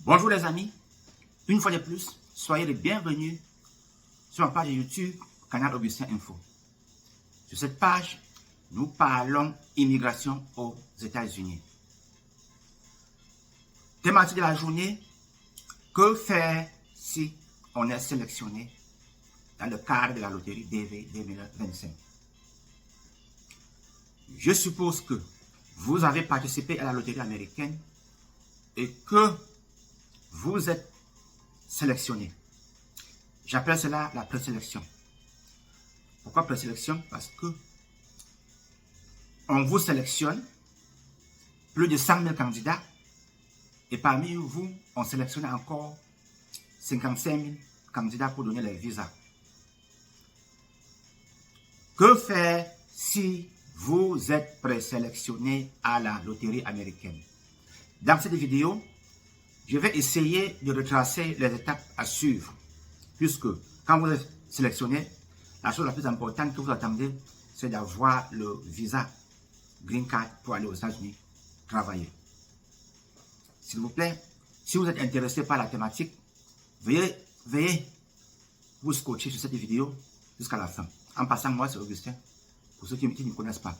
Bonjour les amis, une fois de plus, soyez les bienvenus sur ma page YouTube, Canal Augustin Info. Sur cette page, nous parlons immigration aux États-Unis. Thématique de la journée, que faire si on est sélectionné dans le cadre de la loterie DV 2025? Je suppose que vous avez participé à la loterie américaine et que vous êtes sélectionné. J'appelle cela la présélection. Pourquoi présélection? Parce que on vous sélectionne plus de 100 000 candidats et parmi vous, on sélectionne encore 55 000 candidats pour donner les visas. Que faire si vous êtes présélectionné à la loterie américaine? Dans cette vidéo, je vais essayer de retracer les étapes à suivre, puisque quand vous êtes sélectionné, la chose la plus importante que vous attendez, c'est d'avoir le visa Green Card pour aller aux États-Unis travailler. S'il vous plaît, si vous êtes intéressé par la thématique, veuillez vous scotcher sur cette vidéo jusqu'à la fin. En passant, moi, c'est Augustin, pour ceux qui ne me connaissent pas.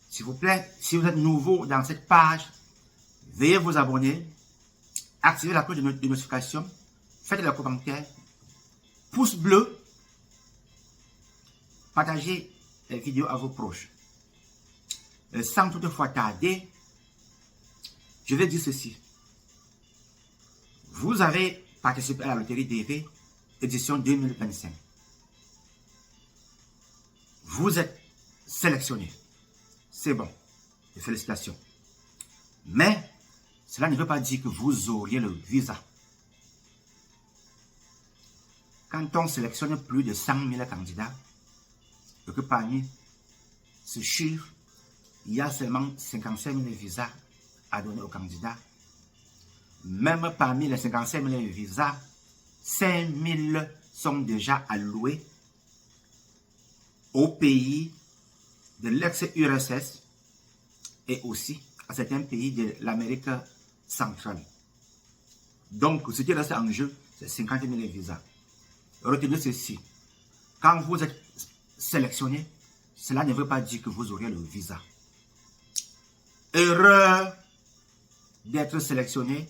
S'il vous plaît, si vous êtes nouveau dans cette page, veuillez vous abonner, activez la cloche de notification, faites les commentaires, pouce bleu, partagez les vidéos à vos proches. Et sans toutefois tarder, je vais dire ceci. Vous avez participé à la loterie DV édition 2025. Vous êtes sélectionné. C'est bon. Félicitations. Mais cela ne veut pas dire que vous auriez le visa. Quand on sélectionne plus de 100 000 candidats, et que parmi ce chiffre, il y a seulement 55 000 visas à donner aux candidats, même parmi les 55 000 visas, 5 000 sont déjà alloués aux pays de l'ex-URSS et aussi à certains pays de l'Amérique centrale. Donc, ce qui reste en jeu, c'est 50 000 visas. Retenez ceci. Quand vous êtes sélectionné, cela ne veut pas dire que vous aurez le visa. Erreur d'être sélectionné,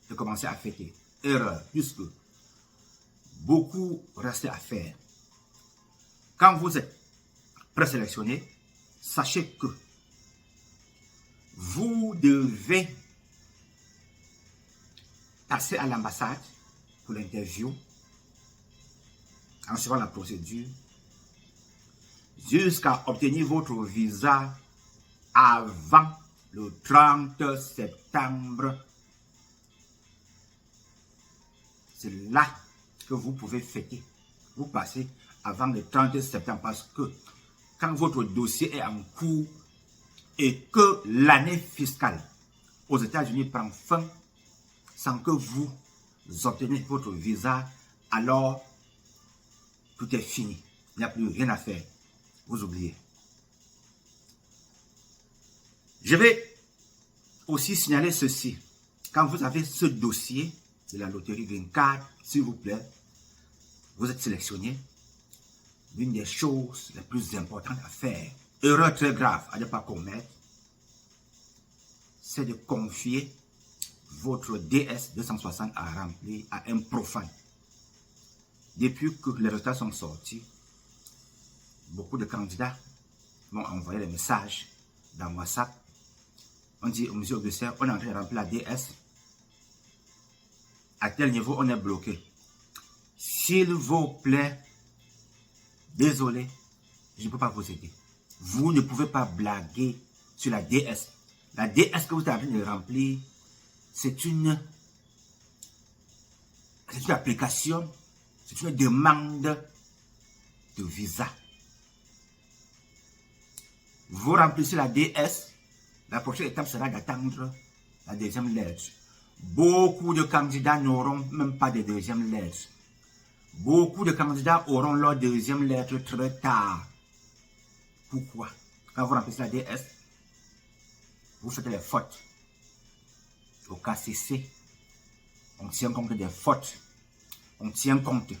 de commencer à fêter. Erreur, puisque beaucoup reste à faire. Quand vous êtes présélectionné, sachez que vous devez passer à l'ambassade pour l'interview, en suivant la procédure, jusqu'à obtenir votre visa avant le 30 septembre. C'est là que vous pouvez fêter. Vous passez avant le 30 septembre parce que quand votre dossier est en cours et que l'année fiscale aux États-Unis prend fin sans que vous obteniez votre visa, alors tout est fini. Il n'y a plus rien à faire. Vous oubliez. Je vais aussi signaler ceci. Quand vous avez ce dossier de la loterie Green Card, s'il vous plaît, vous êtes sélectionné. L'une des choses les plus importantes à faire, erreur très grave à ne pas commettre, c'est de confier votre DS 260 à remplir à un profane. Depuis que les résultats sont sortis, beaucoup de candidats m'ont envoyé des messages dans WhatsApp. On dit, monsieur Augustin, on est en train de remplir la DS. À tel niveau, on est bloqué. S'il vous plaît, désolé, je ne peux pas vous aider. Vous ne pouvez pas blaguer sur la DS. La DS que vous êtes en train de remplir, c'est une application, c'est une demande de visa. Vous remplissez la DS, la prochaine étape sera d'attendre la deuxième lettre. Beaucoup de candidats n'auront même pas de deuxième lettre. Beaucoup de candidats auront leur deuxième lettre très tard. Pourquoi? Quand vous remplissez la DS, vous faites les fautes au KCC On tient compte des fautes. On tient compte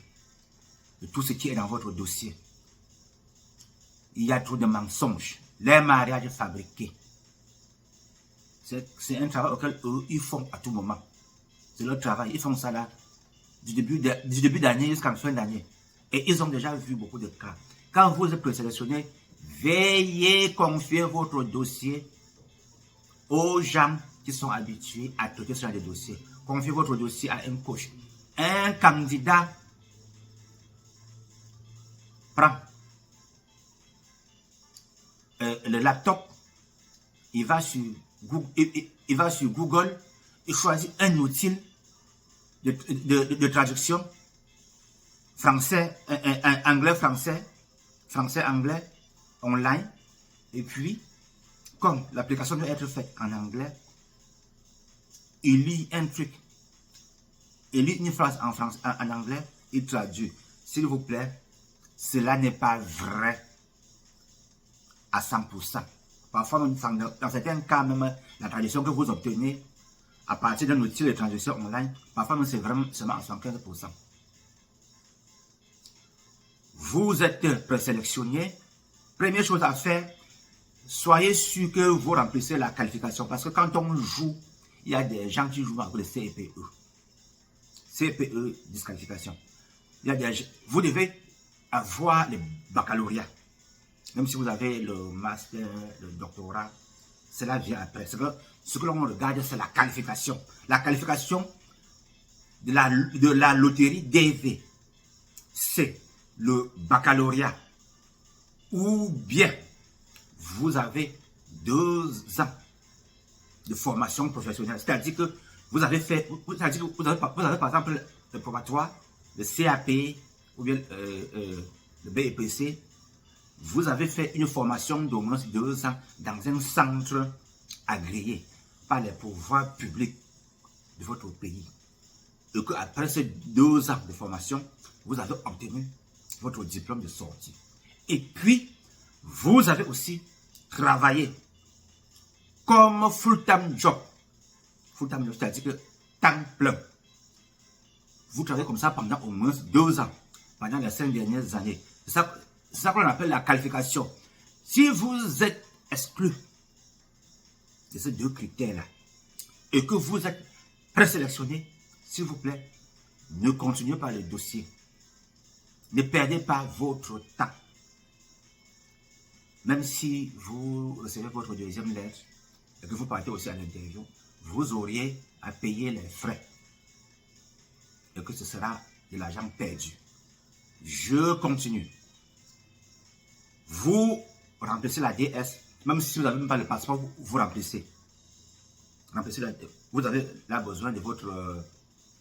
de tout ce qui est dans votre dossier. Il y a trop de mensonges. Les mariages fabriqués. C'est un travail auquel eux, ils font à tout moment. C'est leur travail. Ils font ça là du début d'année jusqu'à la fin d'année. Et ils ont déjà vu beaucoup de cas. Quand vous êtes présélectionné, veillez confier votre dossier aux gens qui sont habitués à traiter ce genre de dossier. Confiez votre dossier à un coach. Un candidat prend le laptop, il va sur Google, il choisit un outil de traduction français, anglais-français, français-anglais, online. Et puis, comme l'application doit être faite en anglais, il lit un truc, il lit une phrase en anglais, il traduit. S'il vous plaît, cela n'est pas vrai à 100%. Parfois, dans certains cas, même la traduction que vous obtenez à partir d'un outil de traduction online, parfois même c'est vraiment seulement à 75%. Vous êtes présélectionné. Première chose à faire, soyez sûr que vous remplissez la qualification. Parce que quand on joue, il y a des gens qui jouent avec le CPE. CPE, disqualification. Vous devez avoir le baccalauréat. Même si vous avez le master, le doctorat, cela vient après. Ce que l'on regarde, c'est la qualification. La qualification de la loterie DV, c'est le baccalauréat. Ou bien, vous avez 2 ans de formation professionnelle. C'est-à-dire que vous avez par exemple le probatoire, le CAP ou bien le BEPC. Vous avez fait une formation d'au moins 2 ans dans un centre agréé par les pouvoirs publics de votre pays. Et qu'après ces 2 ans de formation, vous avez obtenu votre diplôme de sortie. Et puis, vous avez aussi travaillé comme full-time job. Full-time job, c'est-à-dire que temps plein. Vous travaillez comme ça pendant au moins 2 ans, pendant les 5 dernières années. C'est ça qu'on appelle la qualification. Si vous êtes exclu de ces 2 critères-là et que vous êtes présélectionné, s'il vous plaît, ne continuez pas le dossier. Ne perdez pas votre temps. Même si vous recevez votre 2e lettre et que vous partez aussi à l'interview, vous auriez à payer les frais et que ce sera de l'argent perdu. Je continue. Vous remplissez la DS, même si vous n'avez même pas le passeport, vous remplissez. Vous avez là besoin de votre,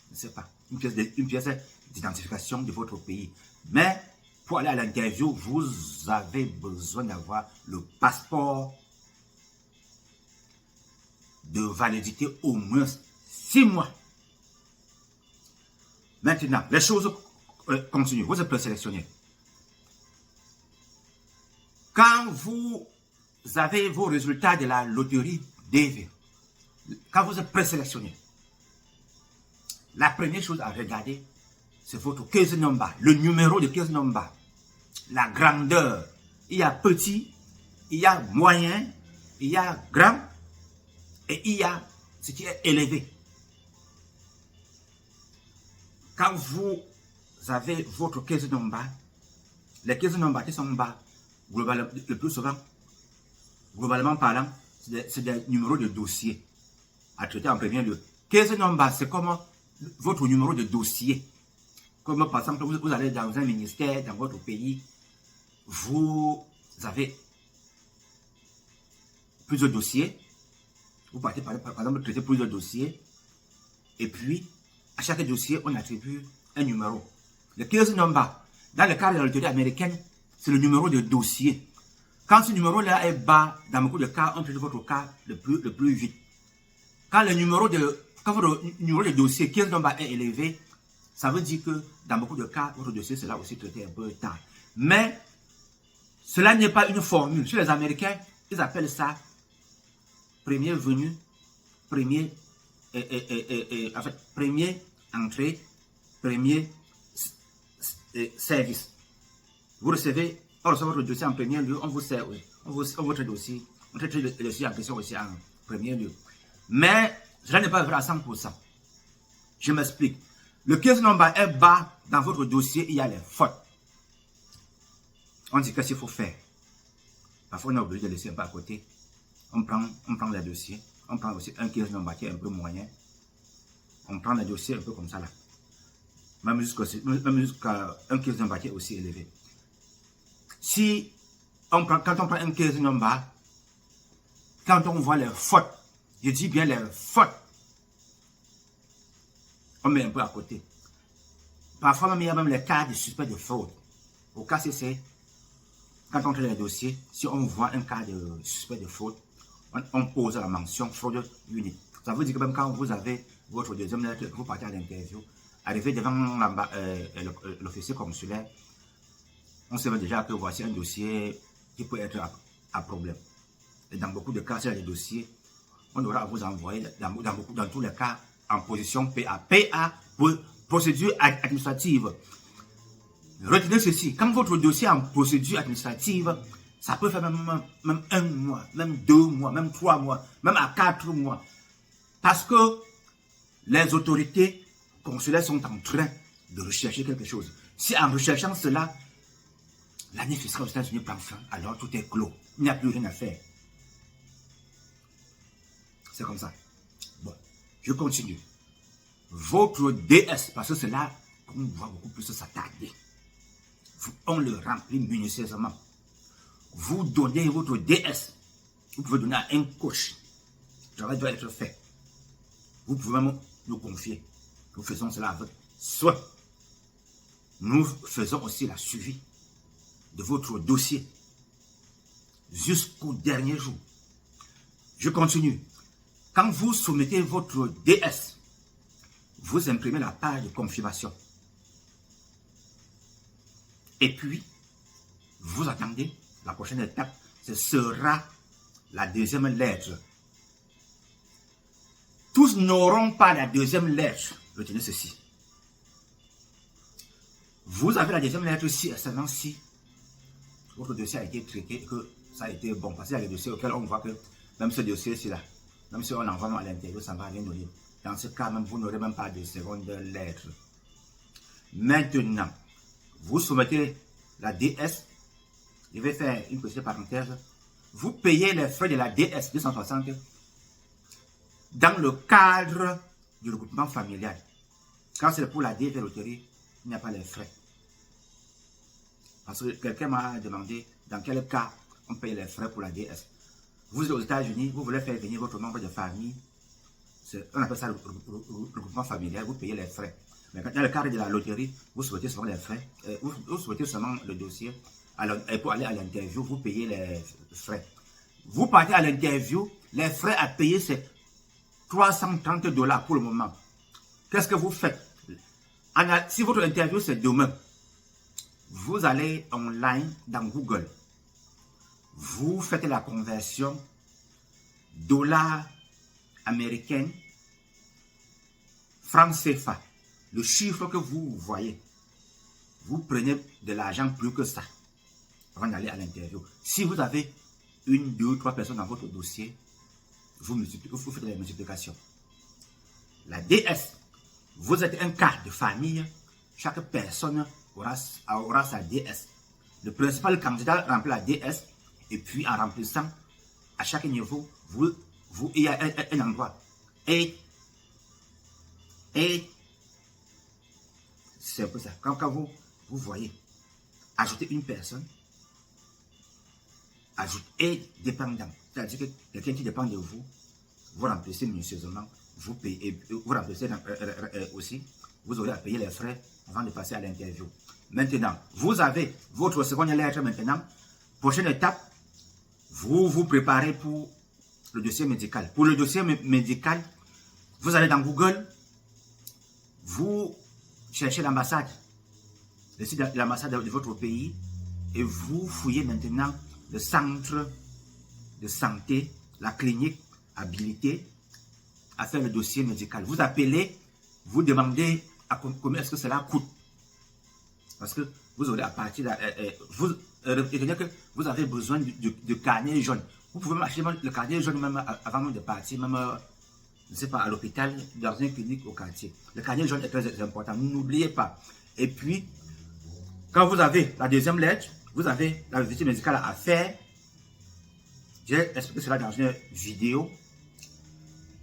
je ne sais pas, une pièce d'identification de votre pays. Mais pour aller à l'interview, vous avez besoin d'avoir le passeport de validité au moins 6 mois. Maintenant, les choses continuent. Vous êtes présélectionné. Quand vous avez vos résultats de la loterie DV, quand vous êtes présélectionné, la première chose à regarder, c'est votre case number, le numéro de case number, la grandeur. Il y a petit, il y a moyen, il y a grand et il y a ce qui est élevé. Quand vous avez votre case number, les case numbers qui sont bas, le plus souvent, globalement parlant, c'est des numéros de dossier à traiter en premier lieu. Case number, c'est comme votre numéro de dossier. Comme par exemple, vous allez dans un ministère, dans votre pays, vous avez plusieurs dossiers. Vous partez par exemple traiter plusieurs dossiers. Et puis, à chaque dossier, on attribue un numéro. Le case number, dans le cas de la loterie américaine, c'est le numéro de dossier. Quand ce numéro-là est bas, dans beaucoup de cas, on traite votre cas le plus vite. Quand votre numéro de dossier, case number est élevé, ça veut dire que dans beaucoup de cas, votre dossier sera aussi traité un peu tard. Mais cela n'est pas une formule. Chez les Américains, ils appellent ça premier venu, premier entrée, premier service. Vous recevez, on reçoit votre dossier en premier lieu, on vous sert, on votre dossier, on traite le dossier en question aussi en premier lieu. Mais cela n'est pas vrai à 100%. Je m'explique. Le case number est bas dans votre dossier, il y a les fautes. On dit qu'est-ce qu'il faut faire. Parfois, on est obligé de laisser un peu à côté. On prend les dossiers. On prend aussi un case number qui est un peu moyen. On prend les dossiers un peu comme ça là. Même jusqu'à un case number qui est aussi élevé. Quand on prend un case number, quand on voit les fautes, je dis bien les fautes, on met un peu à côté. Parfois, même, il y a même les cas de suspect de fraude. Au cas CC, quand on traite les dossiers, si on voit un cas de suspect de fraude, on pose la mention fraude unique. Ça veut dire que même quand vous avez votre deuxième lettre, vous partez à l'interview, arrivé devant l'officier consulaire, on sait déjà que voici un dossier qui peut être à problème. Et dans beaucoup de cas, c'est des dossiers, on devra vous envoyer dans tous les cas en position PA. PA, procédure administrative. Retenez ceci, quand votre dossier est en procédure administrative, ça peut faire même 1 mois, même 2 mois, même 3 mois, même à 4 mois. Parce que les autorités consulaires sont en train de rechercher quelque chose. Si en recherchant cela, l'année fiscale aux États-Unis prend fin, alors tout est clos. Il n'y a plus rien à faire. C'est comme ça. Bon, je continue. Votre DS, parce que c'est là qu'on voit beaucoup plus s'attarder. On le remplit minutieusement. Vous donnez votre DS. Vous pouvez donner à un coach. Le travail doit être fait. Vous pouvez même nous confier. Nous faisons cela avec soin. Nous faisons aussi la suivi de votre dossier jusqu'au dernier jour. Je continue. Quand vous soumettez votre DS, vous imprimez la page de confirmation. Et puis, vous attendez, la prochaine étape, ce sera la deuxième lettre. Tous n'auront pas la deuxième lettre. Retenez ceci. Vous avez la deuxième lettre si, seulement si votre dossier a été traité et que ça a été bon. Parce qu'il y a des dossiers auxquels on voit que même ce dossier-ci là, même si on envoie à l'intérieur, ça ne va rien donner. Dans ce cas, même vous n'aurez même pas de seconde lettre. Maintenant, vous soumettez la DS. Je vais faire une petite parenthèse. Vous payez les frais de la DS 260 dans le cadre du regroupement familial. Quand c'est pour la DS de loterie, il n'y a pas les frais. Parce que quelqu'un m'a demandé dans quel cas on paye les frais pour la DS. Vous êtes aux États-Unis, vous voulez faire venir votre membre de famille. On appelle ça le regroupement familial, vous payez les frais. Mais dans le cadre de la loterie, vous souhaitez seulement les frais, vous souhaitez seulement le dossier. Alors, pour aller à l'interview, vous payez les frais. Vous partez à l'interview, les frais à payer, c'est $330 pour le moment. Qu'est-ce que vous faites? Si votre interview, c'est demain, vous allez online dans Google. Vous faites la conversion dollar américain, franc CFA. Le chiffre que vous voyez, vous prenez de l'argent plus que ça avant d'aller à l'interview. Si vous avez 1, 2, 3 personnes dans votre dossier, vous faites la multiplication. La DS, vous êtes un cas de famille, chaque personne aura sa DS. Le principal candidat remplit la DS et puis en remplissant, à chaque niveau, il y a un endroit. Et c'est un peu ça. Quand vous voyez, ajouter une personne, ajoutez dépendant. C'est-à-dire que quelqu'un qui dépend de vous, vous remplissez minutieusement, vous payez, vous remplissez aussi, vous aurez à payer les frais avant de passer à l'interview. Maintenant, vous avez votre seconde lettre maintenant. Prochaine étape, vous vous préparez pour le dossier médical. Pour le dossier médical, vous allez dans Google, vous cherchez l'ambassade, le site de l'ambassade de votre pays, et vous fouillez maintenant le centre de santé, la clinique habilitée à faire le dossier médical. Vous appelez vous demandez à combien est-ce que cela coûte. Parce que vous aurez à partir de... retenez que vous avez besoin de carnet jaune. Vous pouvez m'acheter le carnet jaune même avant même de partir, même, je ne sais pas, à l'hôpital, dans une clinique au quartier. Le carnet jaune est très important, n'oubliez pas. Et puis, quand vous avez la deuxième lettre, vous avez la visite médicale à faire. J'ai expliqué cela dans une vidéo.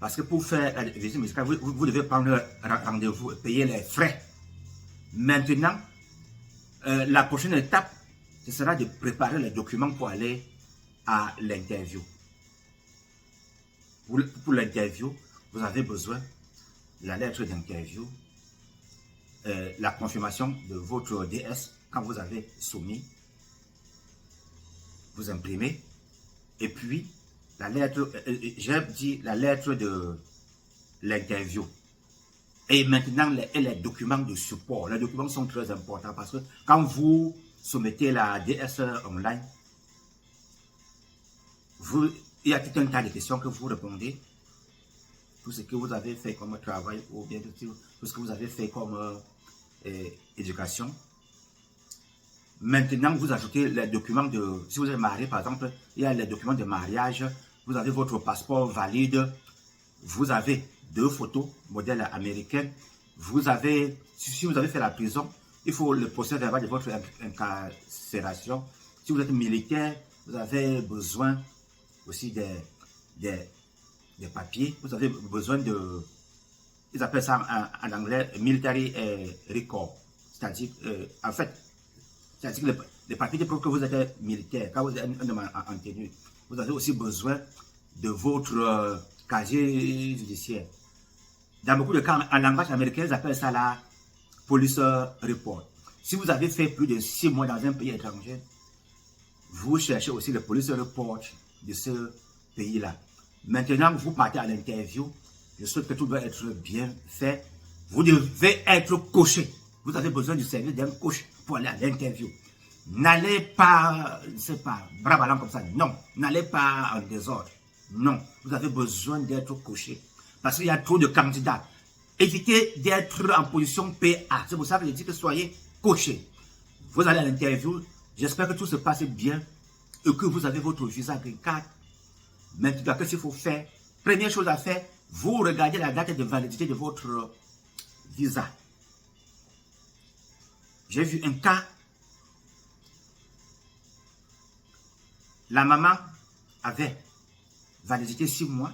Parce que pour faire la visite médicale, vous devez prendre rendez-vous et payer les frais. Maintenant, la prochaine étape, ce sera de préparer les documents pour aller à l'interview. Pour l'interview, vous avez besoin de la lettre d'interview, la confirmation de votre DS quand vous avez soumis, vous imprimez, et puis la lettre, j'ai dit la lettre de l'interview. Et maintenant, les documents de support. Les documents sont très importants parce que quand vous soumettez la DS online, il y a tout un tas de questions que vous répondez. Tout ce que vous avez fait comme travail ou bien tout ce que vous avez fait comme éducation. Maintenant, vous ajoutez les documents de... Si vous êtes marié, par exemple, il y a les documents de mariage. Vous avez votre passeport valide. Vous avez 2 photos, modèle américain. Vous avez... Si vous avez fait la prison, il faut le procès verbal de votre incarcération. Si vous êtes militaire, vous avez besoin aussi des papiers. Vous avez besoin de... Ils appellent ça en anglais military record. C'est-à-dire, en fait, c'est-à-dire les papiers qui prouvent que vous êtes militaire, quand vous êtes en tenue. Vous avez aussi besoin de votre casier judiciaire. Dans beaucoup de cas, en langage américain, ils appellent ça la police report. Si vous avez fait plus de 6 mois dans un pays étranger, vous cherchez aussi le police report de ce pays-là. Maintenant, vous partez à l'interview. Je souhaite que tout doit être bien fait. Vous devez être coaché. Vous avez besoin du service d'un coach pour aller à l'interview. N'allez pas, je ne sais pas, bras ballants comme ça. Non. N'allez pas en désordre. Non. Vous avez besoin d'être coaché. Parce qu'il y a trop de candidats. Évitez d'être en position PA. C'est pour ça que je dis que soyez coaché. Vous allez à l'interview. J'espère que tout se passe bien et que vous avez votre visa green card. Maintenant, qu'est-ce qu'il faut faire? Première chose à faire, vous regardez la date de validité de votre visa. J'ai vu un cas. La maman avait validité 6 mois.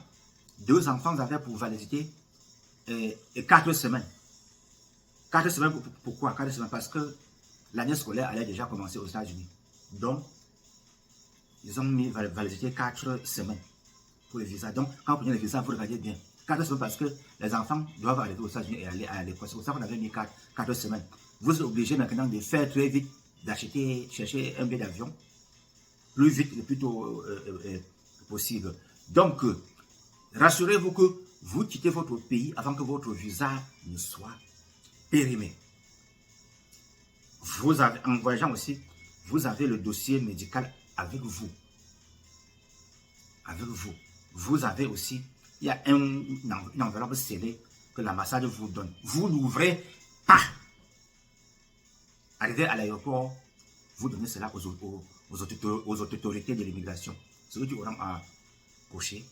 2 enfants avaient pour validité 4 semaines. 4 semaines, pourquoi 4 semaines? Parce que l'année scolaire allait déjà commencer aux États-Unis. Donc, ils ont mis validité 4 semaines pour le visa. Donc, quand vous prenez le visa, vous regardez bien. 4 semaines parce que les enfants doivent arriver aux États-Unis et aller à l'école. C'est pour ça qu'on avait mis 4 semaines. Vous êtes obligé maintenant de faire très vite, chercher un billet d'avion. Plus vite, le plus tôt possible. Donc, rassurez-vous que vous quittez votre pays avant que votre visa ne soit périmé. Vous avez, en voyageant aussi, vous avez le dossier médical avec vous. Avec vous. Vous avez aussi, il y a une enveloppe scellée que l'ambassade vous donne. Vous n'ouvrez pas. Arrivez à l'aéroport, vous donnez cela aux autorités de l'immigration. C'est eux qui auront à cocher,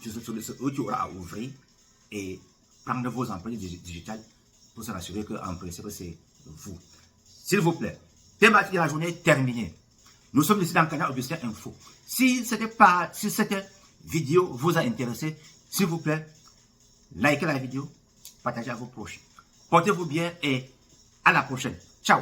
c'est eux qui auront à ouvrir et prendre vos empreintes digitales pour se rassurer qu'en principe c'est vous. S'il vous plaît, thématique de la journée terminée. Nous sommes ici dans le canal Augustin Info. Si cette vidéo vous a intéressé, s'il vous plaît, likez la vidéo, partagez à vos proches. Portez-vous bien et à la prochaine. Ciao.